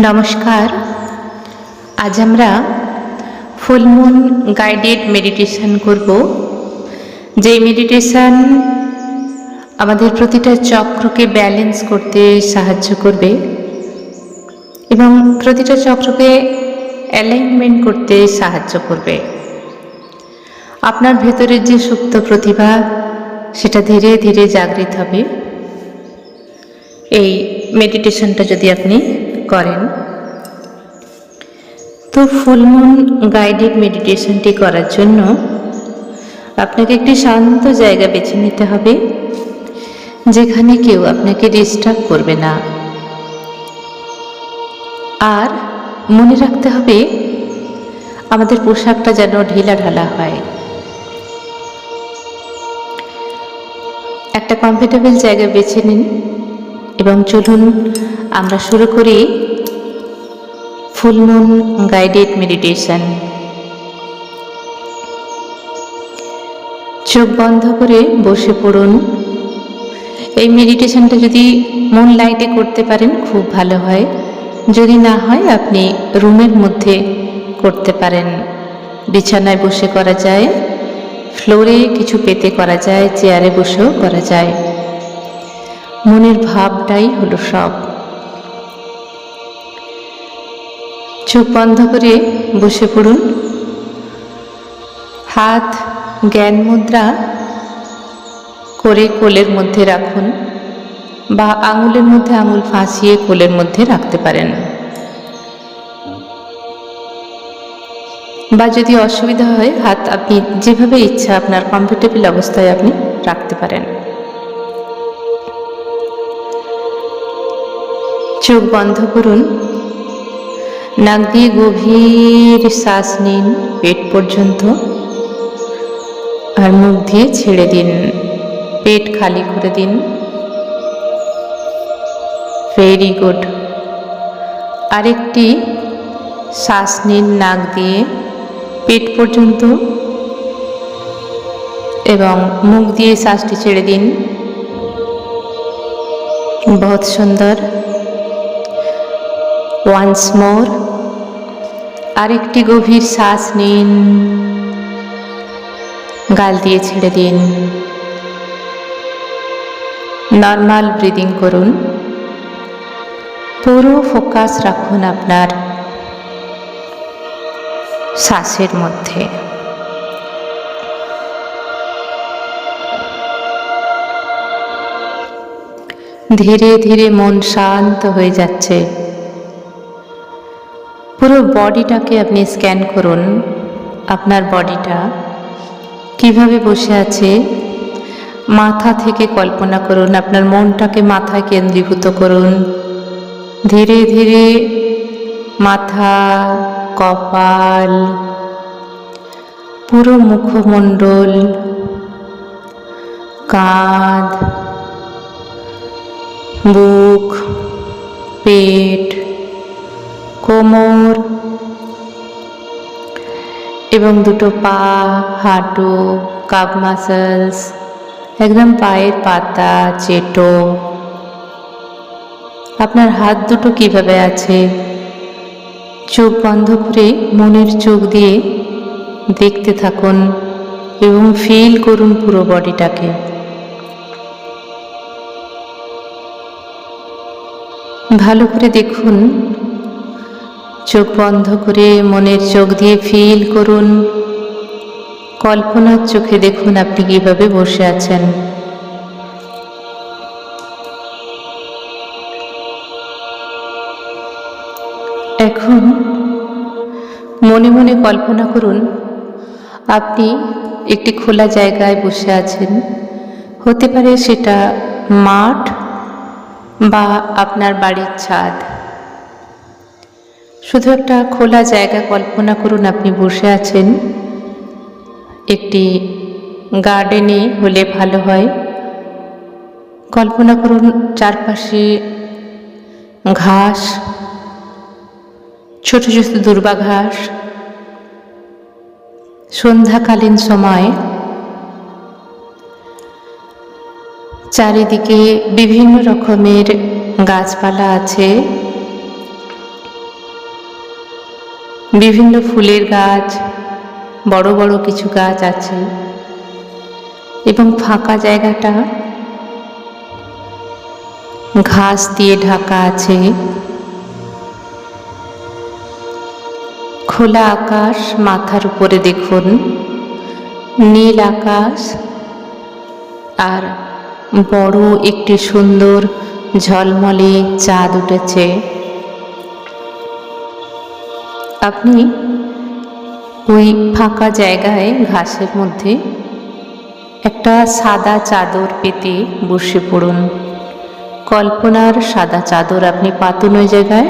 নমস্কার। আজ আমরা ফুল মুন গাইডেড মেডিটেশন করব। যে মেডিটেশন আমাদের প্রতিটা চক্রকে ব্যালেন্স করতে সাহায্য করবে এবং প্রতিটা চক্রকে অ্যালাইনমেন্ট করতে সাহায্য করবে। আপনার ভেতরের যে সুপ্ত প্রতিভা সেটা ধীরে ধীরে জাগৃত হবে এই মেডিটেশনটা যদি আপনি করেন। তো ফুল মুন গাইডেড মেডিটেশনটি করার জন্য আপনাকে একটি শান্ত জায়গা বেছে নিতে হবে, যেখানে কেউ আপনাকে ডিস্টার্ব করবে না। আর মনে রাখতে হবে আমাদের পোশাকটা যেন ঢিলা ঢালা হয়। একটা কমফোর্টেবল জায়গা বেছে নিন এবং চলুন আমরা শুরু করি ফুল মুন গাইডেড মেডিটেশন। চোখ বন্ধ করে বসে পড়ুন। এই মেডিটেশনটা যদি মুন লাইটে করতে পারেন খুব ভালো হয়, যদি না হয় আপনি রুমের মধ্যে করতে পারেন। বিছানায় বসে করা যায়, ফ্লোরে কিছু পেতে করা যায়, চেয়ারে বসেও করা যায়। মনের ভাবটাই হলো সব। চোখ বন্ধ করে বসে পড়ুন। হাত জ্ঞান মুদ্রা করে কোলের মধ্যে রাখুন বা আঙুলের মধ্যে আঙুল ফাঁসিয়ে কোলের মধ্যে রাখতে পারেন, বা যদি অসুবিধা হয় হাত আপনি যেভাবে ইচ্ছা আপনার কমফোর্টেবল অবস্থায় আপনি রাখতে পারেন। চোখ বন্ধ করুন। নাক দিয়ে গভীর শ্বাস নিন পেট পর্যন্ত, আর মুখ দিয়ে ছেড়ে দিন। পেট খালি করে দিন। Very good. আরেকটি শ্বাস নিন নাক দিয়ে পেট পর্যন্ত এবং মুখ দিয়ে শ্বাসটি ছেড়ে দিন। বহুত সুন্দর। Once more. আরেকটি গভীর শ্বাস নিন, গাল দিয়ে ছেড়ে দিন। নর্মাল ব্রিদিং করুন। পুরো ফোকাস রাখুন আপনার শ্বাসের মধ্যে। ধীরে ধীরে মন শান্ত হয়ে যাচ্ছে। পুরো বডিটাকে আপনি স্ক্যান করুন। আপনার বডিটা কিভাবে বসে আছে মাথা থেকে কল্পনা করুন। আপনার মনটাকে মাথায় কেন্দ্রীভূত করুন। ধীরে ধীরে মাথা, কপাল, পুরো মুখমণ্ডল, কাঁধ, বুক, পেট, কোমর এবং দুটো পা, হাঁটু, কাপ মাসলস, একদম পায়ের পাতা, চেটো। আপনার হাত দুটো কিভাবে আছে চোখ বন্ধ করে মনের চোখ দিয়ে দেখতে থাকুন এবং ফিল করুন পুরো বডিটাকে। ভালো করে দেখুন। চোখ বন্ধ করে মনের চোখ দিয়ে ফিল করুন। কল্পনার চোখে দেখুন আপনি কিভাবে বসে আছেন। এখন মনে মনে কল্পনা করুন আপনি একটি খোলা জায়গায় বসে আছেন। হতে পারে সেটা মাঠ বা আপনার বাড়ির ছাদ। শুধু একটা খোলা জায়গা কল্পনা করুন আপনি বসে আছেন। একটি গার্ডেনে হলে ভালো হয়। কল্পনা করুন চারপাশে ঘাস, ছোট ছোট দুর্বা ঘাস। সন্ধ্যাকালীন সময় চারিদিকে বিভিন্ন রকমের গাছপালা আছে। বিভিন্ন ফুলের গাছ, বড় বড় কিছু গাছ আছে এবং ফাঁকা জায়গাটা ঘাস দিয়ে ঢাকা আছে। খোলা আকাশ মাথার উপরে দেখুন, নীল আকাশ আর বড় একটি সুন্দর ঝলমলে চাঁদ উঠেছে। আপনি ওই ফাঁকা জায়গায় ঘাসের মধ্যে একটা সাদা চাদর পেতে বসে পড়ুন। কল্পনার সাদা চাদর আপনি পাতুন ওই জায়গায়,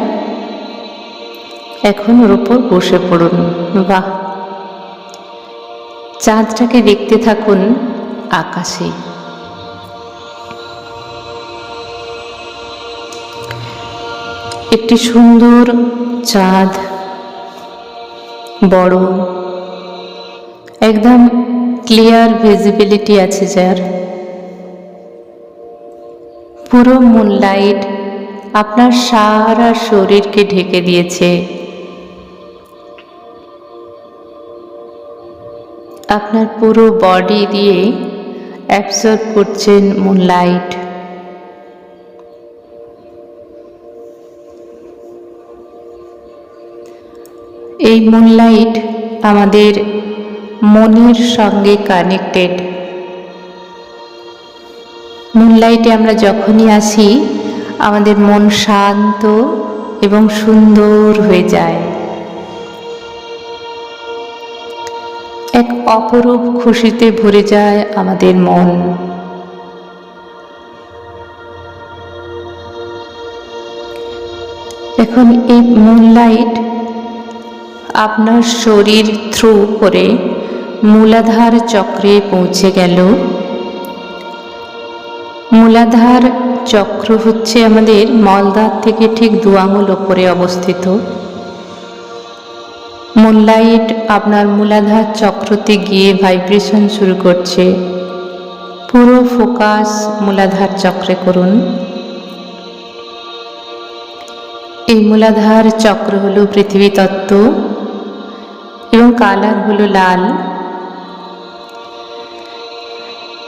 এখন ওর উপর বসে পড়ুন। বাহ! চাঁদটাকে দেখতে থাকুন আকাশে। একটি সুন্দর চাঁদ, বড়, একদম ক্লিয়ার ভিজিবিলিটি আছে যার। পুরো মুনলাইট আপনার সারা শরীরকে ঢেকে দিয়েছে। আপনার পুরো বডি দিয়ে অ্যাবজর্ব করছেন মুনলাইট। এই মুনলাইট আমাদের মনের সঙ্গে কানেক্টেড। মুনলাইটে আমরা যখনই আসি আমাদের মন শান্ত এবং সুন্দর হয়ে যায়। এক অপরূপ খুশিতে ভরে যায় আমাদের মন। এখন এই মুনলাইট আপনার শরীর থ্রু করে মূলাধার চক্রে পৌঁছে গেল। মূলাধার চক্র হচ্ছে আমাদের মলদ্বার থেকে ঠিক 2 আঙুল ওপরে অবস্থিত। মুনলাইট আপনার মূলাধার চক্রতে গিয়ে ভাইব্রেশন শুরু করছে। পুরো ফোকাস মূলাধার চক্রে করুন। এই মূলাধার চক্র হলো পৃথিবী তত্ত্ব এবং কালার হলো লাল।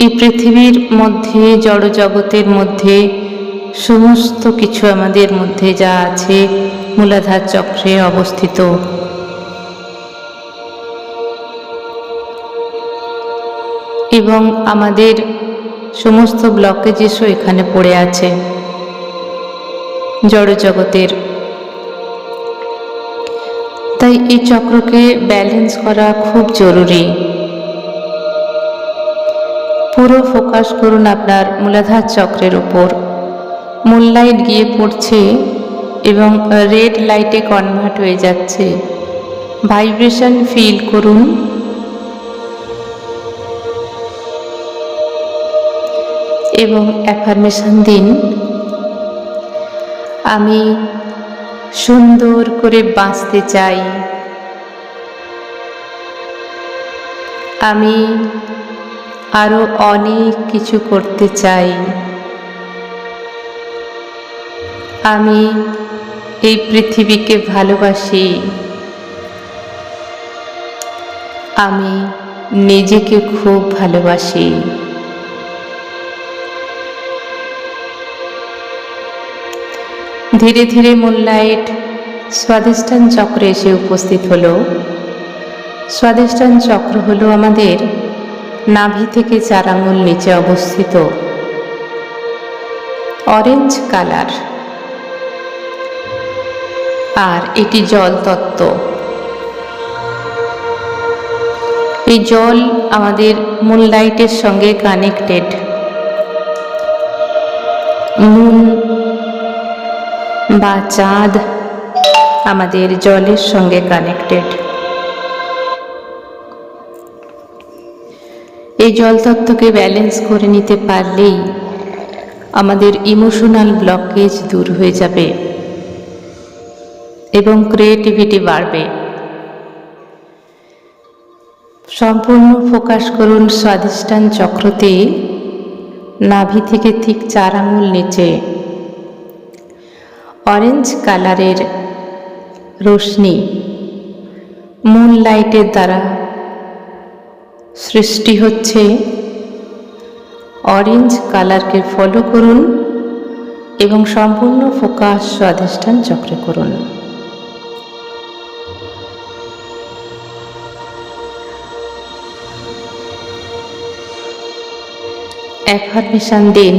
এই পৃথিবীর মধ্যে, জড় জগতের মধ্যে সমস্ত কিছু আমাদের মধ্যে যা আছে মূলাধার চক্রে অবস্থিত। এবং আমাদের সমস্ত ব্লকেজেসও এখানে পড়ে আছে জড় জগতের। তাই এই চক্রকে ব্যালেন্স করা খুব জরুরি। পুরো ফোকাস করুন আপনার মূলাধার চক্রের উপর। মুনলাইট গিয়ে পড়ছে এবং রেড লাইটে কনভার্ট হয়ে যাচ্ছে। ভাইব্রেশন ফিল করুন। এবং অ্যাফার্মেশন দিন, আমি সুন্দর করে বাঁচতে চাই, আমি আরো অনেক কিছু করতে চাই, আমি এই পৃথিবীকে ভালোবাসি, আমি নিজেকে খুব ভালোবাসি। ধীরে ধীরে মুনলাইট স্বাধিষ্ঠান চক্রে এসে উপস্থিত হলো। স্বাধিষ্ঠান চক্র হলো আমাদের নাভি থেকে 4 আঙুল নিচে অবস্থিত, অরেঞ্জ কালার, আর এটি জল তত্ত্ব। এই জল আমাদের মুনলাইটের সঙ্গে কানেক্টেড। মুন বা চাঁদ আমাদের জলের সঙ্গে কানেক্টেড। এই জলতত্ত্বকে ব্যালেন্স করে নিতে পারলেই আমাদের ইমোশনাল ব্লকেজ দূর হয়ে যাবে এবং ক্রিয়েটিভিটি বাড়বে। সম্পূর্ণ ফোকাস করুন স্বাধিষ্ঠান চক্রতে, নাভি থেকে ঠিক 4 আঙুল নিচে। অরেঞ্জ কালারের রশ্মি মুন লাইটের দ্বারা সৃষ্টি হচ্ছে অরেঞ্জ কালারকে ফলো করুন এবং সম্পূর্ণ ফোকাস স্বাধিষ্ঠান চক্রে করুন। অ্যাফার্মেশন দিন,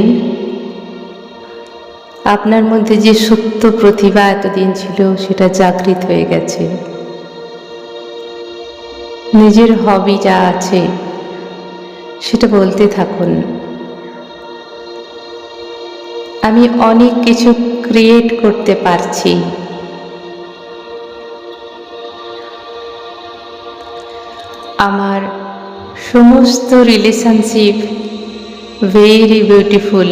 আপনার মধ্যে যে সুপ্ত প্রতিভা এতদিন ছিল সেটা জাগৃত হয়ে গেছে। নিজের হবি যা আছে সেটা বলতে থাকুন, আমি অনেক কিছু ক্রিয়েট করতে পারছি। আমার সমস্ত রিলেশনশিপ ভেরি বিউটিফুল।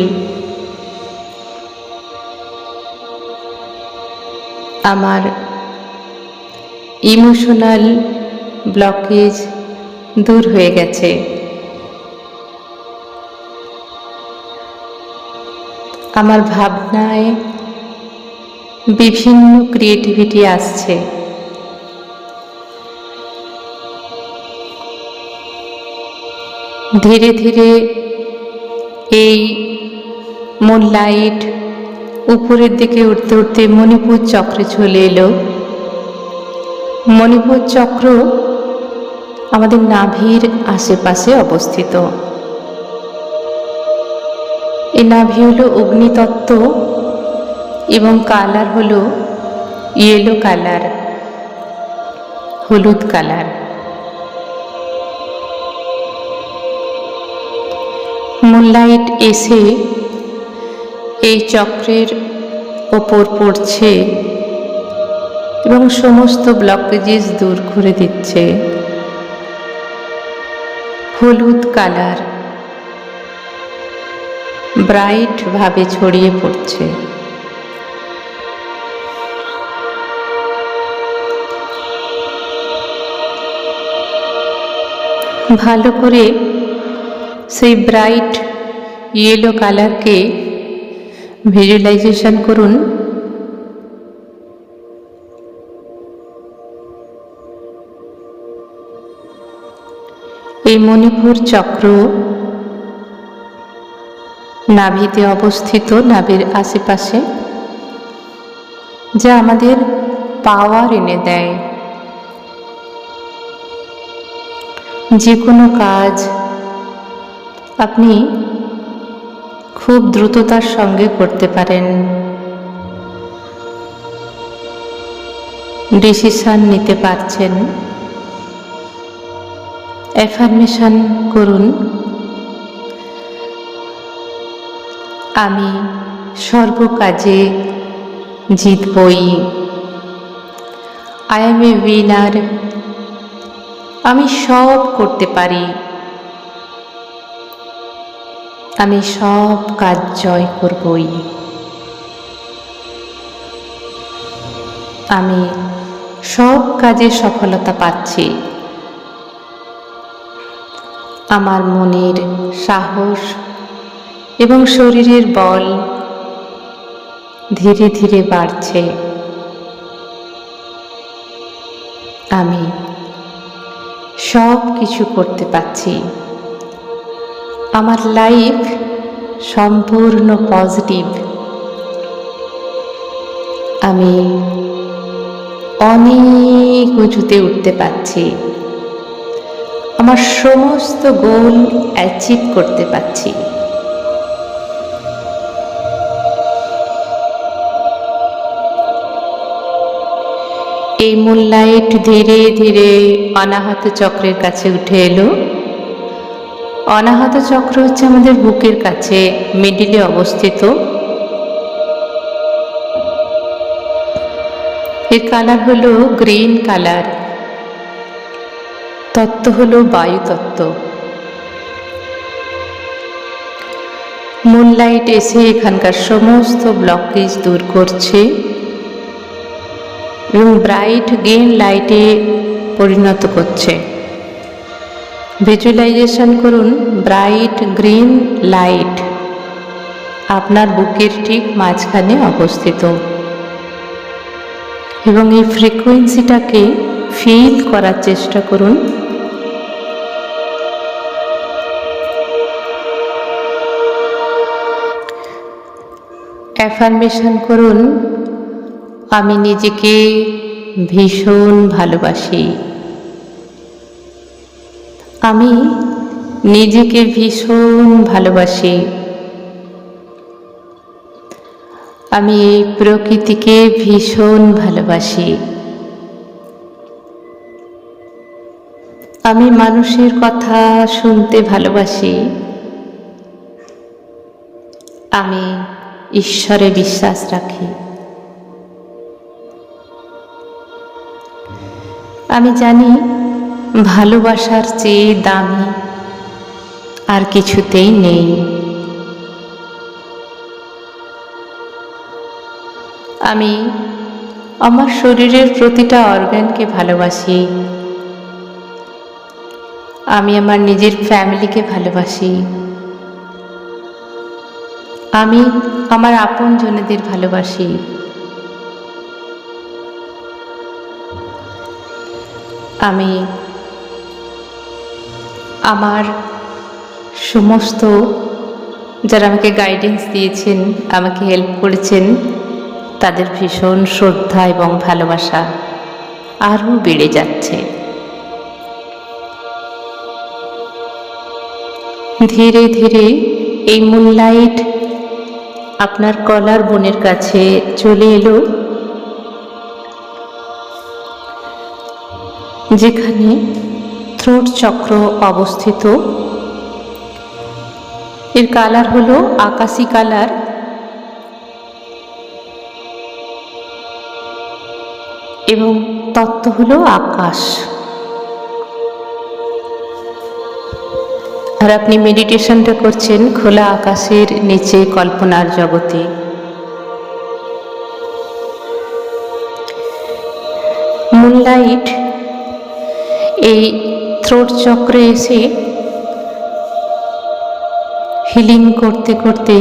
আমার ইমোশনাল ব্লকেজ দূর হয়ে গেছে। আমার ভাবনায় বিভিন্ন ক্রিয়েটিভিটি আসছে। ধীরে ধীরে এই মুনলাইট উপরের দিকে উঠতে উঠতে মণিপুর চক্রে চলে এলো। মণিপুর চক্র আমাদের নাভির আশেপাশে অবস্থিত। এই নাভি হলো অগ্নিতত্ত্ব এবং কালার হলো ইয়েলো কালার, হলুদ কালার। মুনলাইট এসে এই চক্রের ওপর পড়ছে এবং সমস্ত ব্লকেজেস দূর করে দিচ্ছে। হলুদ কালার ব্রাইট ভাবে ছড়িয়ে পড়ছে। ভালো করে সেই ব্রাইট ইয়েলো কালারকে ভিজুয়ালাইজেশন করুন। এই মণিপুর চক্র নাভিতে অবস্থিত, নাভির আশেপাশে, যা আমাদের পাওয়ার এনে দেয়। যে কোনো কাজ আপনি খুব দ্রুততার সঙ্গে করতে পারেন, ডিসিশন নিতে পারছেন। অ্যাফার্মেশন করুন, আমি সর্বকাজে জিতবই। I am a winner. আমি সব করতে পারি। আমি সব কাজ জয় করবই। আমি সব কাজে সফলতা পাচ্ছি। আমার মনের সাহস এবং শরীরের বল ধীরে ধীরে বাড়ছে। আমি সব কিছু করতে পারছি। আমার লাইফ সম্পূর্ণ পজিটিভ। আমি অনেক উঁচুতে উঠতে পারছি। আমার সমস্ত গোল অ্যাচিভ করতে পারছি। এই মুনলাইট ধীরে ধীরে অনাহত চক্রের কাছে উঠে এলো। অনাহত চক্র হচ্ছে আমাদের বুকের কাছে, মিডিলে অবস্থিত। এর কালার হলো গ্রিন কালার। তত্ত্ব হলো বায়ু তত্ত্ব। মুনলাইট এসে এখানকার সমস্ত ব্লকেজ দূর করছে এবং ব্রাইট গ্রিন লাইটে পরিণত করছে। ভিজুয়ালাইজেশন করুন, ব্রাইট গ্রিন লাইট আপনার বুকের ঠিক মাঝখানে অবস্থিত এবং এই ফ্রিকোয়েন্সিটাকে ফিল করার চেষ্টা করুন। অ্যাফার্মেশন করুন, আমি নিজেকে ভীষণ ভালোবাসি। আমি নিজেকে ভীষণ ভালোবাসি। আমি এই প্রকৃতিকে ভীষণ ভালোবাসি। আমি মানুষের কথা শুনতে ভালোবাসি। আমি ঈশ্বরে বিশ্বাস রাখি। আমি জানি ভালোবাসার চেয়ে দামি আর কিছুতেই নেই। আমি আমার শরীরের প্রতিটা অর্গানকে ভালোবাসি। আমি আমার নিজের ফ্যামিলিকে ভালোবাসি। আমি আমার আপনজনদের ভালোবাসি। আমি আমার সমস্ত যারা আমাকে গাইডেন্স দিয়েছেন, আমাকে হেল্প করেছেন, তাদের ভীষণ শ্রদ্ধা এবং ভালোবাসা আরও বেড়ে যাচ্ছে। ধীরে ধীরে এই মুনলাইট আপনার কলার বোনের কাছে চলে এলো, যেখানে থ্রোট চক্র অবস্থিত। এর কালার হলো আকাশী কালার। এবং তত্ত্ব হলো আকাশ। আর আপনি মেডিটেশনটা করছেন খোলা আকাশের নিচে কল্পনার জগতে। মুনলাইট এই থ্রোট চক্রে এসে হিলিং করতে করতে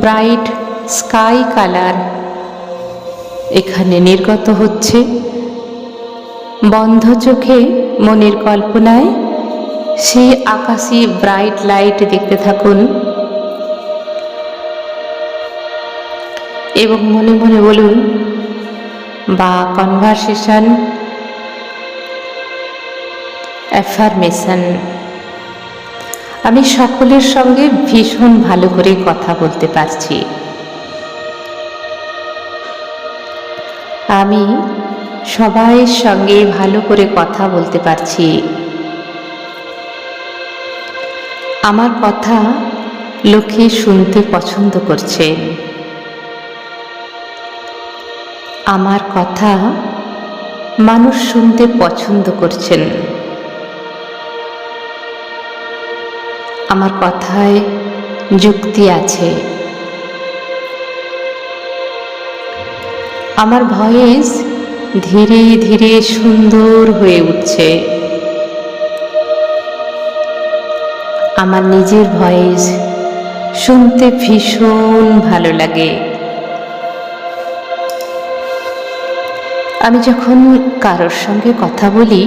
ব্রাইট স্কাই কালার এখানে নির্গত হচ্ছে। বন্ধ চোখে মনের কল্পনায় সেই আকাশী ব্রাইট লাইট দেখতে থাকুন এবং মনে মনে বলুন বা কনভারসেশন, অ্যাফার্মেশন, আমি সকলের সঙ্গে ভীষণ ভালো করে কথা বলতে পারছি। আমি সবাইয়ের সঙ্গে ভালো করে কথা বলতে পারছি। আমার কথা লোকে শুনতে পছন্দ করছে। আমার কথা মানুষ শুনতে পছন্দ করছেন। আমার কথায় যুক্তি আছে। আমার ভয়েস ধীরে ধীরে সুন্দর হয়ে উঠছে। আমার নিজের ভয়েস শুনতে ভীষণ ভালো লাগে। আমি যখন কারোর সঙ্গে কথা বলি,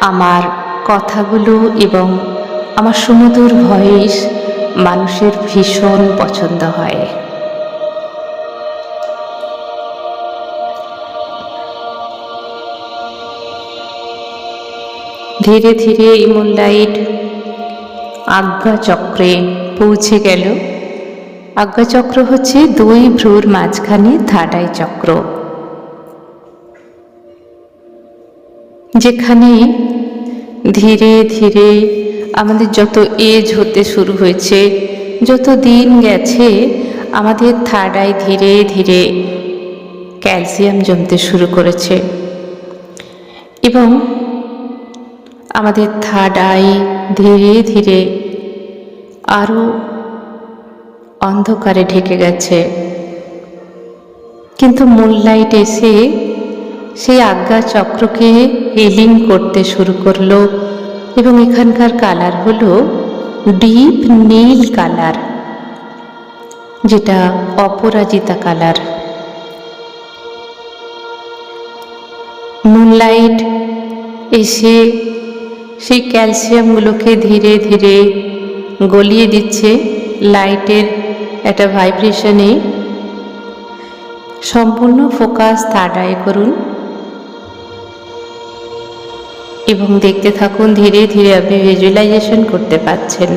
আমার কথাগুলো এবং আমার সুমধুর ভয়েস মানুষের ভীষণ পছন্দ হয়। ধীরে ধীরে এই মুনলাইট আজ্ঞা চক্রে পৌঁছে গেল। আজ্ঞা চক্র হচ্ছে দুই ভ্রুর মাঝখানে থার্ড আই চক্র, যেখানে ধীরে ধীরে আমাদের যত এজ হতে শুরু হয়েছে, যত দিন গেছে, আমাদের থার্ড আই ধীরে ধীরে ক্যালসিয়াম জমতে শুরু করেছে এবং আমাদের থার্ড আই ধীরে ধীরে আরও অন্ধকারে ঢেকে গেছে। কিন্তু মুনলাইট এসে সেই আজ্ঞা চক্রকে হিলিং করতে শুরু করলো এবং এখানকার কালার হলো ডিপ নীল কালার, যেটা অপরাজিতা কালার। মুনলাইট এসে সেই ক্যালসিয়ামগুলোকে ধীরে ধীরে গলিয়ে দিচ্ছে লাইটের একটা ভাইব্রেশনে। সম্পূর্ণ ফোকাস থার্ড আই করুন এবং দেখতে থাকুন। ধীরে ধীরে আপনি ভিজুয়ালাইজেশন করতে পারছেন।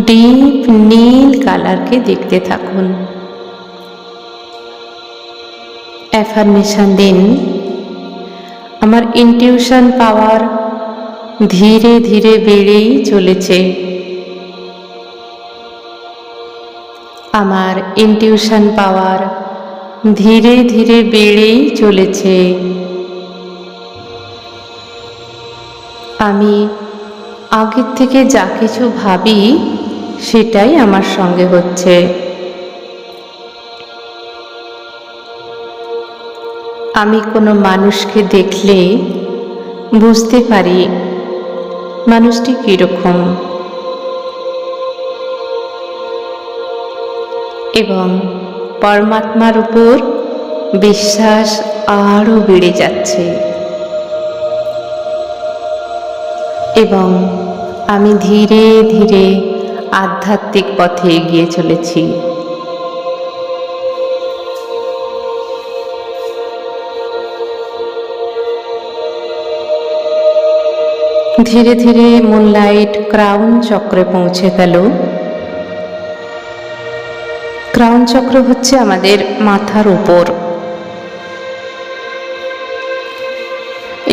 ডিপ নীল কালারকে দেখতে থাকুন। অ্যাফার্মেশন দিন, আমার ইনটিউশন পাওয়ার ধীরে ধীরে বেড়েই চলেছে। আমার ইনটিউশন পাওয়ার ধীরে ধীরে বেড়েই চলেছে। আমি আগের থেকে যা কিছু ভাবি সেটাই আমার সঙ্গে হচ্ছে। আমি কোনো মানুষকে দেখলে বুঝতে পারি মানুষটি কীরকম, এবং পরমাত্মার উপর বিশ্বাস আরও বেড়ে যাচ্ছে। এবং আমি ধীরে ধীরে আধ্যাত্মিক পথে এগিয়ে চলেছি। ধীরে ধীরে মুনলাইট ক্রাউন চক্রে পৌঁছে গেল। ক্রাউন চক্র হচ্ছে আমাদের মাথার উপর।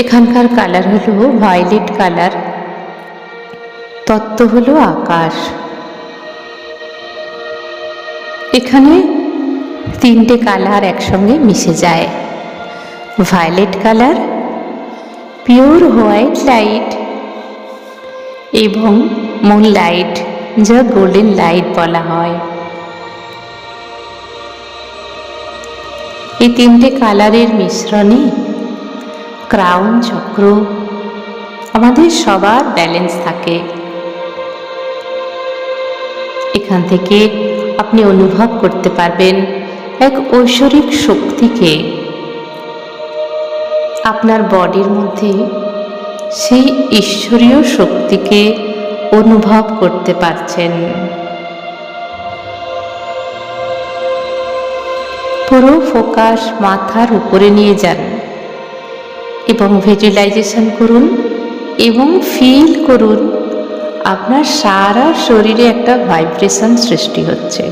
এখানকার কালার হলো ভায়োলেট কালার। তত্ত্ব হলো আকাশ। এখানে তিনটে কালার একসঙ্গে মিশে যায়। Violet colour, pure white light এবং মুনলাইট, যা গোল্ডেন লাইট বলা হয়। এই তিনটে কালারের মিশ্রণে ক্রাউন চক্র আমাদের সবার ব্যালেন্স থাকে। এখান থেকে আপনি অনুভব করতে পারবেন এক ঐশ্বরিক শক্তিকে। আপনার বডির মধ্যে সেই ঈশ্বরীয় শক্তিকে অনুভব করতে পারছেন। পুরো ফোকাস মাথার উপরে নিয়ে যান এবং ভিজুয়ালাইজেশন করুন এবং ফিল করুন আপনার সারা শরীরে একটা ভাইব্রেশন সৃষ্টি হচ্ছে।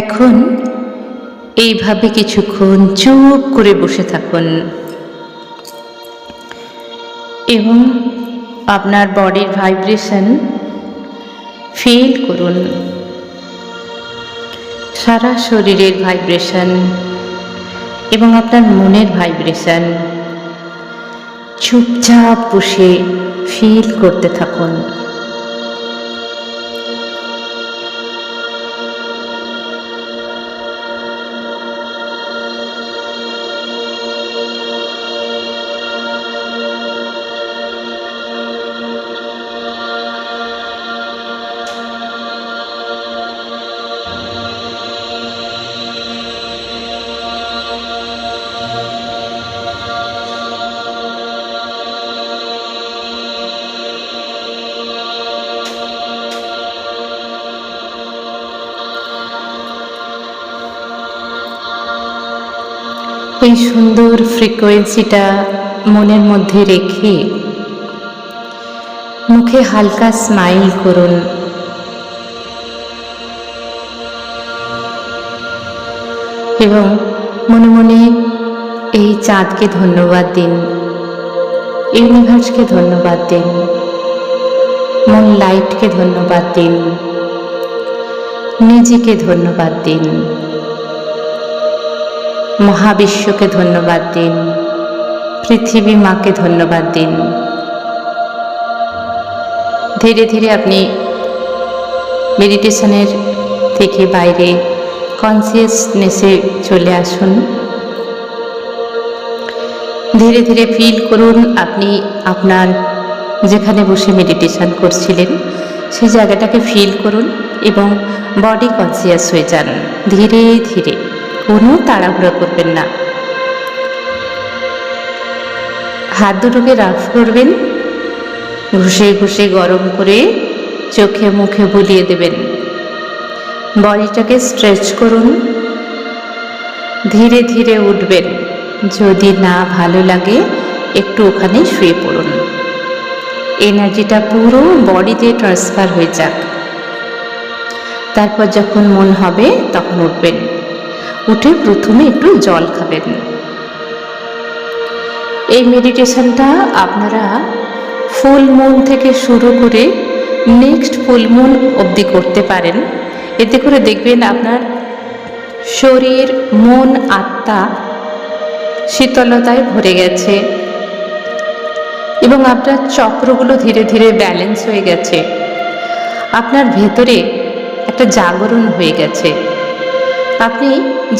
এখন এইভাবে কিছুক্ষণ চুপ করে বসে থাকুন এবং আপনার বডির ভাইব্রেশন ফিল করুন। সারা শরীরের ভাইব্রেশন এবং আপনার মনের ভাইব্রেশন চুপচাপ বসে ফিল করতে থাকুন। এই সুন্দর ফ্রিকোয়েন্সিটা মনের মধ্যে রেখে মুখে হালকা স্মাইল করুন এবং মনে মনে এই চাঁদকে ধন্যবাদ দিন, ইউনিভার্সকে ধন্যবাদ দিন, মন লাইটকে ধন্যবাদ দিন, নিজেকে ধন্যবাদ দিন, মহাবিশ্বকে ধন্যবাদ দিন, পৃথিবী মাকে ধন্যবাদ দিন। ধীরে ধীরে আপনি মেডিটেশনের থেকে বাইরে কনসিয়াসনেসে চলে আসুন। ধীরে ধীরে ফিল করুন আপনি আপনার যেখানে বসে মেডিটেশন করছিলেন সেই জায়গাটাকে ফিল করুন এবং বডি কনসিয়াস হয়ে যান ধীরে ধীরে, কোনো তাড়াহুড়ো করবেন না। হাত দুটোকে রাফ করবেন, ঘষে ঘষে গরম করে চোখে মুখে বুলিয়ে দেবেন। বডিটাকে স্ট্রেচ করুন, ধীরে ধীরে উঠবেন। যদি না ভালো লাগে একটু ওখানে শুয়ে পড়ুন, এনার্জিটা পুরো বডিতে ট্রান্সফার হয়ে যাক। তারপর যখন মন হবে তখন উঠবেন, উঠে প্রথমে একটু জল খাবেন। এই মেডিটেশনটা আপনারা ফুল মুন থেকে শুরু করে নেক্সট ফুল মুন অবধি করতে পারেন। এতে করে দেখবেন আপনার শরীর, মন, আত্মা শীতলতায় ভরে গেছে এবং আপনার চক্রগুলো ধীরে ধীরে ব্যালেন্স হয়ে গেছে। আপনার ভেতরে একটা জাগরণ হয়ে গেছে। আপনি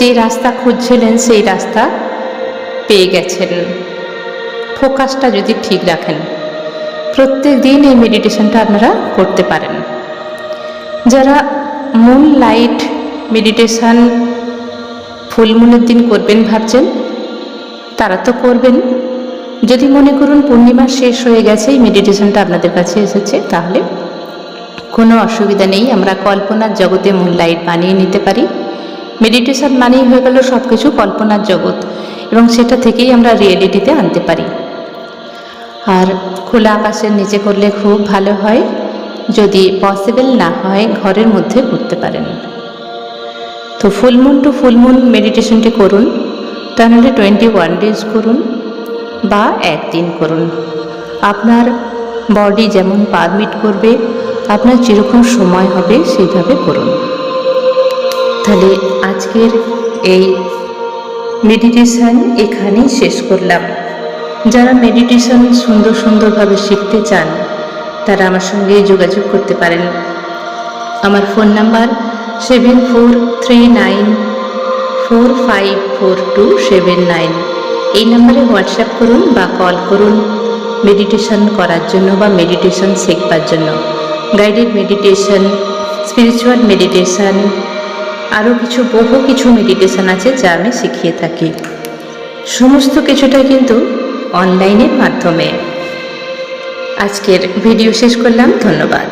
যে রাস্তা খুঁজছিলেন সেই রাস্তা পেয়ে গেছেন, ফোকাসটা যদি ঠিক রাখেন। প্রত্যেক দিন এই মেডিটেশনটা আপনারা করতে পারেন। যারা মুন লাইট মেডিটেশন ফুল মুনের দিন করবেন ভাবছেন, তারা তো করবেন। যদি মনে করুন পূর্ণিমা শেষ হয়ে গেছে, এই মেডিটেশনটা আপনাদের কাছে এসেছে, তাহলে কোনো অসুবিধা নেই। আমরা কল্পনার জগতে মুন লাইট বানিয়ে নিতে পারি। মেডিটেশন মানেই হয়ে গেল সব কিছু কল্পনার জগৎ, এবং সেটা থেকেই আমরা রিয়েলিটিতে আনতে পারি। আর খোলা আকাশের নিচে করলে খুব ভালো হয়। যদি পসিবল না হয় ঘরের মধ্যে করতে পারেন। তো full moon to full moon মেডিটেশনটি করুন, তা নাহলে 21 ডেজ করুন বা একদিন করুন। আপনার বডি যেমন পারমিট করবে, আপনার যেরকম সময় হবে সেইভাবে করুন। তাহলে আজকের এই মেডিটেশন এখানেই শেষ করলাম। যারা মেডিটেশন সুন্দরভাবে শিখতে চান তারা আমার সঙ্গে যোগাযোগ করতে পারেন। আমার ফোন নাম্বার 7439454279। এই নাম্বারে হোয়াটসঅ্যাপ করুন বা কল করুন মেডিটেশন করার জন্য বা মেডিটেশন শিখবার জন্য। গাইডেড মেডিটেশন, স্পিরিচুয়াল মেডিটেশন, আরও বহু কিছু মেডিটেশন আছে যা আমি শিখিয়ে থাকি। সমস্ত কিছুটা কিন্তু অনলাইনের মাধ্যমে। আজকের ভিডিও শেষ করলাম। ধন্যবাদ।